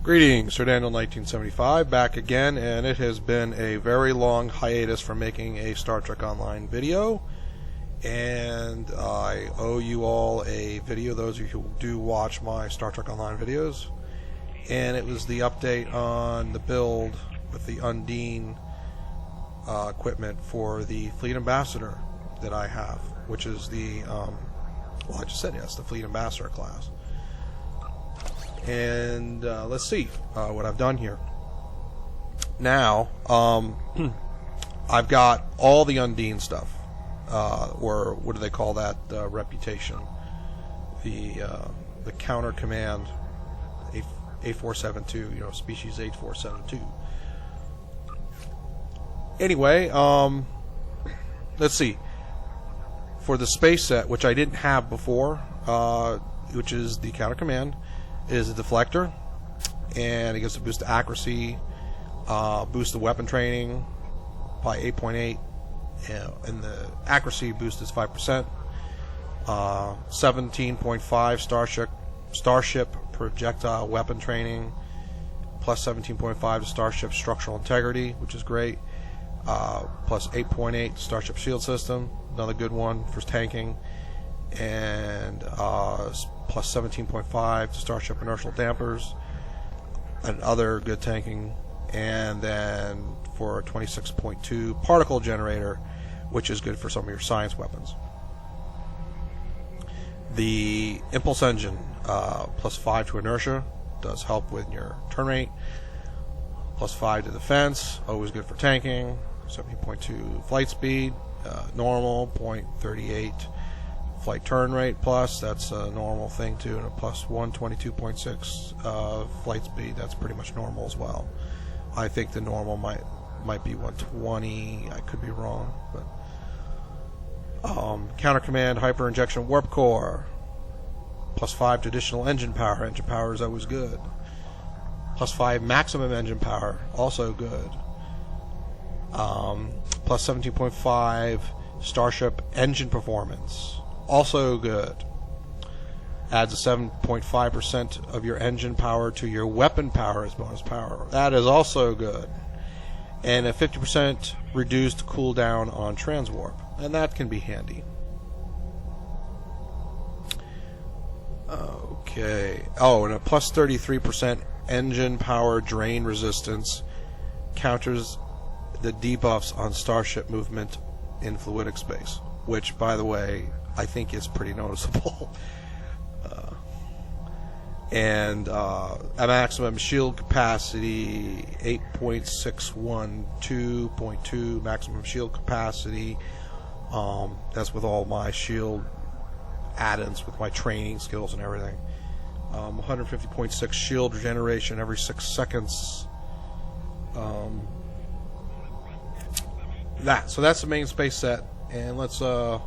Greetings, Sir Daniel 1975, back again, and it has been a very long hiatus from making a Star Trek Online video, and I owe you all a video, those of you who do watch my Star Trek Online videos, and it was the update on the build with the Undine equipment for the Fleet Ambassador that I have, which is the, well, I just said yes, the Fleet Ambassador class. And let's see what I've done here. Now, I've got all the Undine stuff, or what do they call that? Reputation, the counter command, A472, you know, species 8472. Anyway, let's see. For the space set, which I didn't have before, which is the counter command, is a deflector, and it gives a boost to accuracy, boost to weapon training by 8.8, and the accuracy boost is 5%. 17.5 starship projectile weapon training, plus 17.5 to starship structural integrity, which is great. Plus 8.8 starship shield system, another good one for tanking, and plus 17.5 to starship inertial dampers, and other good tanking, and then for a 26.2 particle generator, which is good for some of your science weapons. The impulse engine, plus 5 to inertia, does help with your turn rate, plus 5 to defense, always good for tanking. 70.2 flight speed, normal, 0.38 flight turn rate plus, that's a normal thing too, and a plus 122.6 flight speed, that's pretty much normal as well. I think the normal might be 120, I could be wrong, but counter command hyper injection warp core, plus 5 to additional engine power. Engine power is always good. Plus 5 maximum engine power, also good. Plus 17.5 starship engine performance, also good. Adds a 7.5% of your engine power to your weapon power as bonus power. That is also good. And a 50% reduced cooldown on transwarp, and that can be handy. Okay. Oh, and a plus 33% engine power drain resistance counters the debuffs on starship movement in fluidic space, which, by the way, I think is pretty noticeable. And a maximum shield capacity 8.612.2 maximum shield capacity. That's with all my shield add-ins with my training skills and everything. 150.6 shield regeneration every 6 seconds. So that's the main space set, and let's look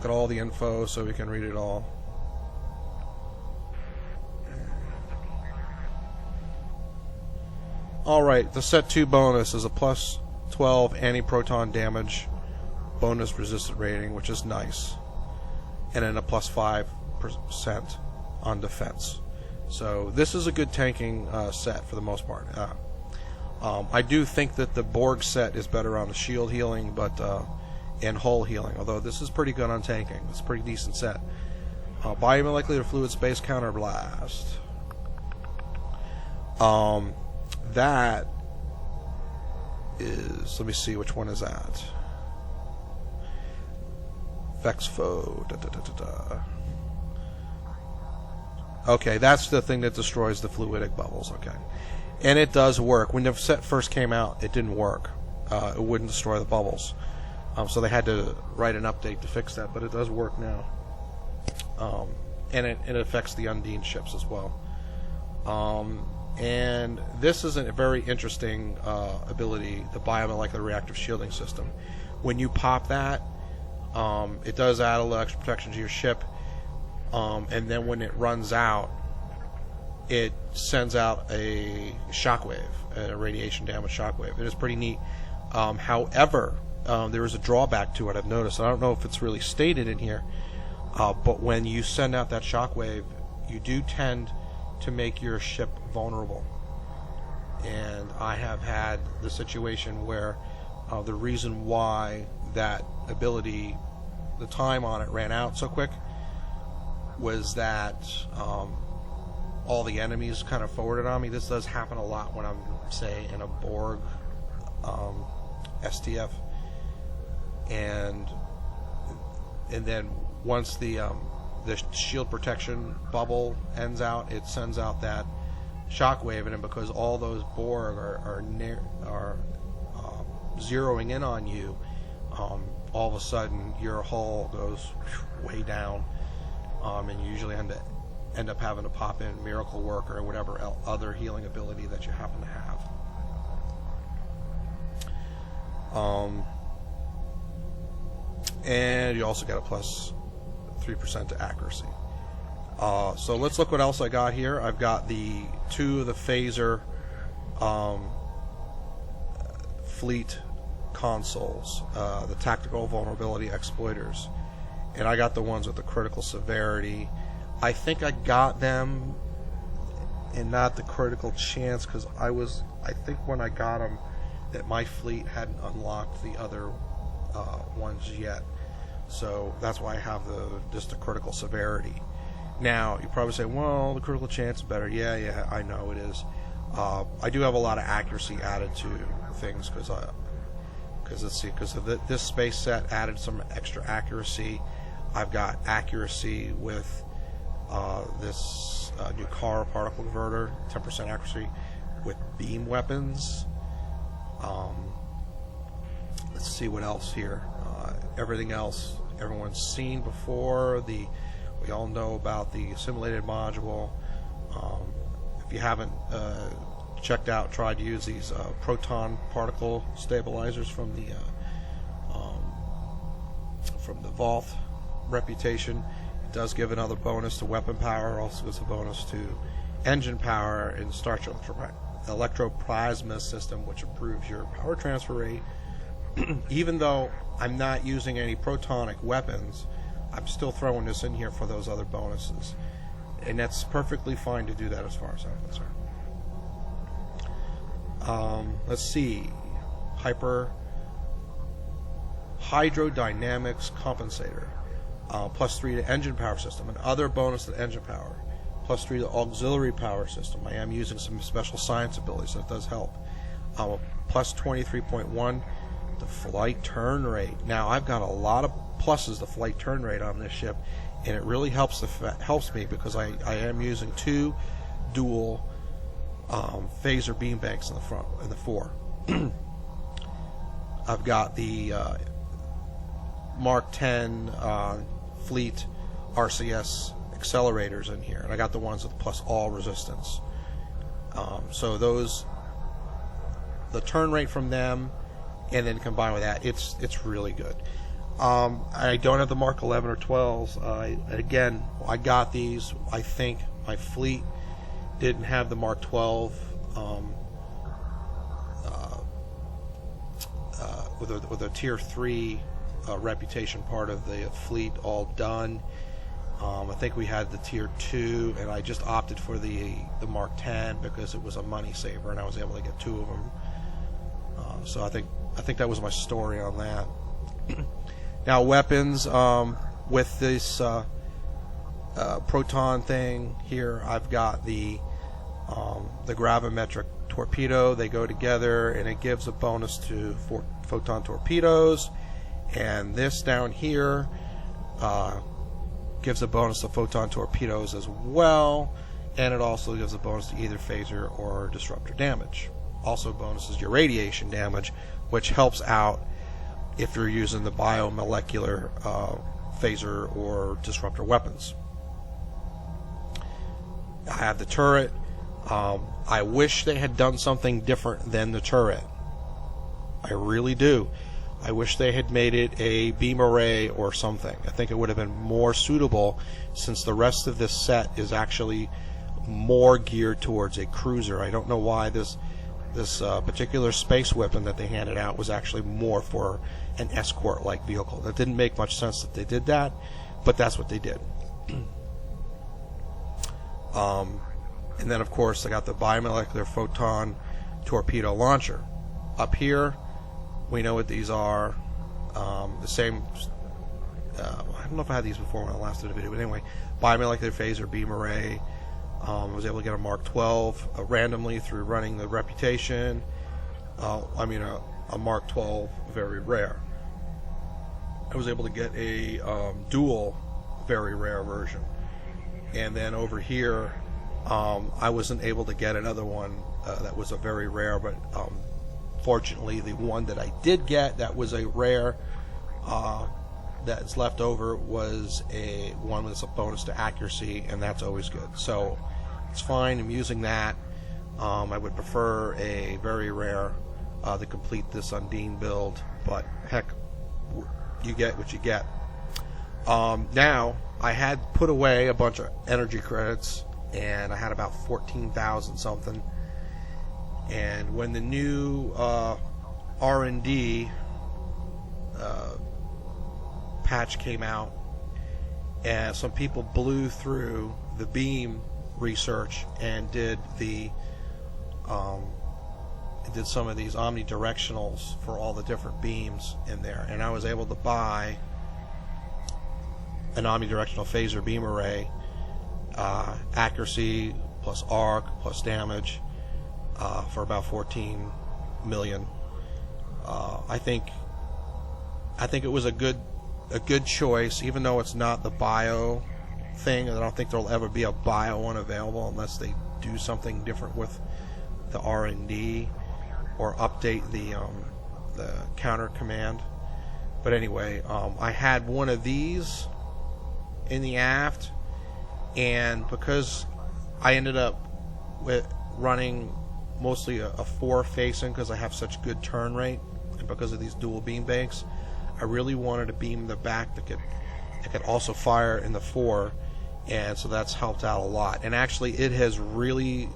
at all the info so we can read it all. Alright, the set 2 bonus is a plus 12 anti-proton damage bonus resistant rating, which is nice, and then a plus 5% on defense. So this is a good tanking set for the most part. I do think that the Borg set is better on the shield healing, but and hull healing. Although this is pretty good on tanking. It's a pretty decent set. Biomolecular fluid space counter blast. That is. Let me see, which one is that? Vexfo. Okay, that's the thing that destroys the fluidic bubbles. Okay. And it does work. When the set first came out, it didn't work. It wouldn't destroy the bubbles. So they had to write an update to fix that, but it does work now. And it affects the Undine ships as well. And this is a very interesting ability, the biomolecular reactive shielding system. When you pop that, it does add a little extra protection to your ship. And then when it runs out, it sends out a shockwave, a radiation damage shockwave. It is pretty neat. However, there is a drawback to it, I've noticed. I don't know if it's really stated in here, but when you send out that shockwave, you do tend to make your ship vulnerable. And I have had the situation where the reason why that ability, the time on it ran out so quick, was that all the enemies kind of forwarded on me. This does happen a lot when I'm, say, in a Borg STF, and then once the shield protection bubble ends out, it sends out that shockwave, and because all those Borg are zeroing in on you, all of a sudden your hull goes way down, and you usually end up having to pop in Miracle Work or whatever other healing ability that you happen to have. And you also get a plus 3% to accuracy. So let's look what else I got here. I've got two of the phaser fleet consoles, the tactical vulnerability exploiters, and I got the ones with the critical severity. I think I got them and not the critical chance, because I think when I got them that my fleet hadn't unlocked the other ones yet, so that's why I have just the critical severity. Now you probably say, well, the critical chance is better. Yeah, I know it is. I do have a lot of accuracy added to things because of this space set added some extra accuracy. I've got accuracy with this new car particle converter, 10% accuracy with beam weapons. Let's see what else here. Everything else everyone's seen before. We all know about the assimilated module. If you haven't tried to use these proton particle stabilizers from the Voth reputation, it does give another bonus to weapon power. Also gives a bonus to engine power in Star Trek electroplasma system, which improves your power transfer rate. Even though I'm not using any protonic weapons, I'm still throwing this in here for those other bonuses, and that's perfectly fine to do that as far as I'm concerned. Let's see, hydrodynamics compensator, +3 to engine power system, and other bonus to engine power, +3 to auxiliary power system. I am using some special science abilities, so it does help. Plus 23.1 the flight turn rate. Now I've got a lot of pluses to flight turn rate on this ship, and it really helps me because I am using 2 dual phaser beam banks in the front and the fore. I've got the Mark 10 fleet RCS accelerators in here, and I got the ones with plus all resistance. So the turn rate from them, and then combined with that, it's really good. I don't have the Mark 11 or 12s. I got these. I think my fleet didn't have the Mark 12 with a Tier 3 reputation part of the fleet all done. I think we had the Tier 2, and I just opted for the Mark 10 because it was a money saver, and I was able to get 2 of them. So I think that was my story on that. Now weapons, with this proton thing here, I've got the gravimetric torpedo. They go together, and it gives a bonus to photon torpedoes. And this down here gives a bonus to photon torpedoes as well, and it also gives a bonus to either phaser or disruptor damage. Also bonuses your radiation damage, which helps out if you're using the biomolecular phaser or disruptor weapons. I have the turret. I wish they had done something different than the turret. I really do. I wish they had made it a beam array or something. I think it would have been more suitable, since the rest of this set is actually more geared towards a cruiser. I don't know why this particular space weapon that they handed out was actually more for an escort-like vehicle. That didn't make much sense that they did that, but that's what they did. And then, of course, I got the bimolecular photon torpedo launcher. Up here, we know what these are. The same. I don't know if I had these before when I last did a video, but anyway, bimolecular phaser beam array. I was able to get a Mark 12 randomly through running the reputation. A Mark 12, very rare. I was able to get a dual, very rare version. And then over here, I wasn't able to get another one that was a very rare, but fortunately the one that I did get that was a rare that's left over was a one that's a bonus to accuracy, and that's always good. So it's fine. I'm using that. I would prefer a very rare to complete this Undine build, but heck, you get what you get. Now, I had put away a bunch of energy credits, and I had about 14,000 something. And when the new R&D patch came out, and some people blew through the beam research and did some of these omnidirectionals for all the different beams in there, and I was able to buy an omnidirectional phaser beam array, accuracy plus arc plus damage, for about 14 million. I think it was a good choice, even though it's not the bio thing. I don't think there'll ever be a bio one available unless they do something different with the R&D or update the counter command. But anyway, I had one of these in the aft, and because I ended up with running mostly a 4 facing because I have such good turn rate, and because of these dual beam banks, I really wanted a beam in the back that could also fire in the 4, and so that's helped out a lot. And actually, it has really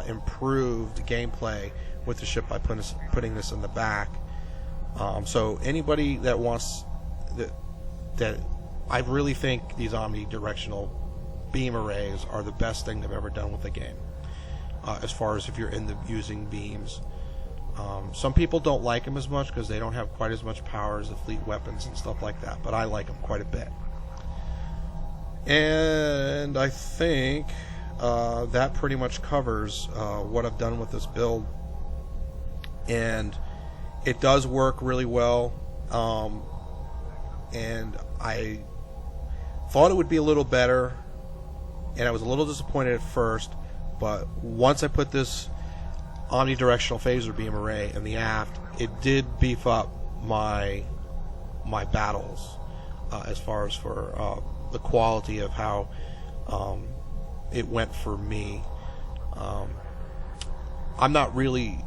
improved gameplay with the ship by putting this in the back. So anybody that wants that, I really think these omnidirectional beam arrays are the best thing they've ever done with the game, as far as if you're using beams. Some people don't like them as much because they don't have quite as much power as the fleet weapons and stuff like that, but I like them quite a bit. And I think that pretty much covers what I've done with this build, and it does work really well. And I thought it would be a little better, and I was a little disappointed at first, but once I put this omnidirectional phaser beam array in the aft, it did beef up my battles as far as for the quality of how it went for me. I'm not really.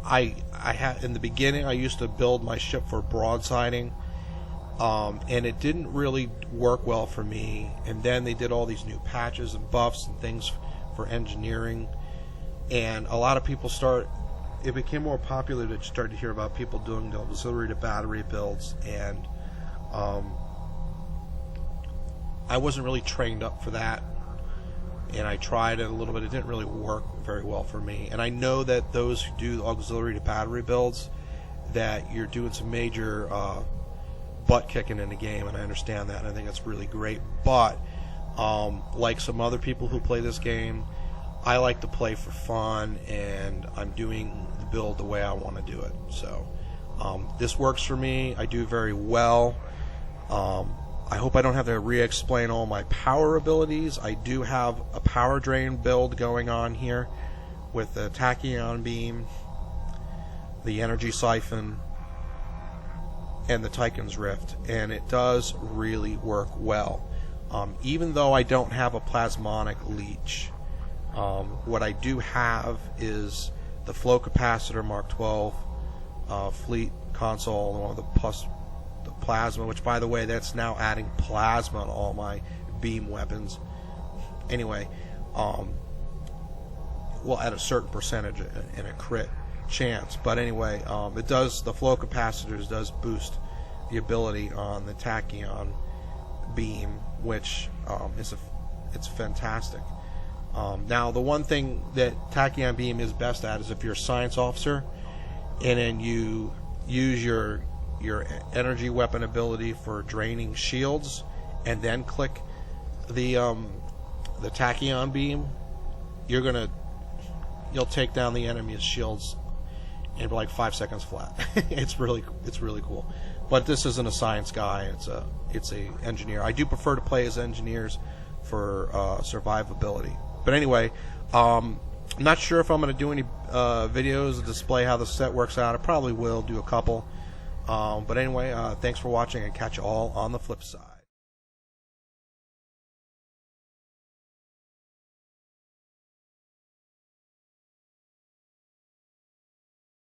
I had in the beginning, I used to build my ship for broadsiding, and it didn't really work well for me. And then they did all these new patches and buffs and things for engineering, and a lot of people it became more popular to start to hear about people doing the auxiliary to battery builds, and I wasn't really trained up for that, and I tried it a little bit. It didn't really work very well for me. And I know that those who do auxiliary to battery builds, that you're doing some major butt kicking in the game, and I understand that, and I think that's really great. But like some other people who play this game, I like to play for fun, and I'm doing the build the way I want to do it. So this works for me. I do very well. I hope I don't have to re-explain all my power abilities. I do have a power drain build going on here with the tachyon beam, the energy siphon, and the Tychon's Rift, and it does really work well. Even though I don't have a plasmonic leech, what I do have is the flow capacitor Mark 12 fleet console, along with the plasma, which, by the way, that's now adding plasma to all my beam weapons. Anyway, well, at a certain percentage in a crit chance, but anyway, the flow capacitors does boost the ability on the tachyon beam, which it's fantastic. Now, the one thing that Tachyon Beam is best at is if you're a science officer, and then you use your energy weapon ability for draining shields, and then click the Tachyon Beam, you'll take down the enemy's shields in like 5 seconds flat. It's really cool. But this isn't a science guy. It's a engineer. I do prefer to play as engineers for survivability. But anyway, I'm not sure if I'm going to do any videos to display how the set works out. I probably will do a couple. But anyway, thanks for watching, and catch you all on the flip side.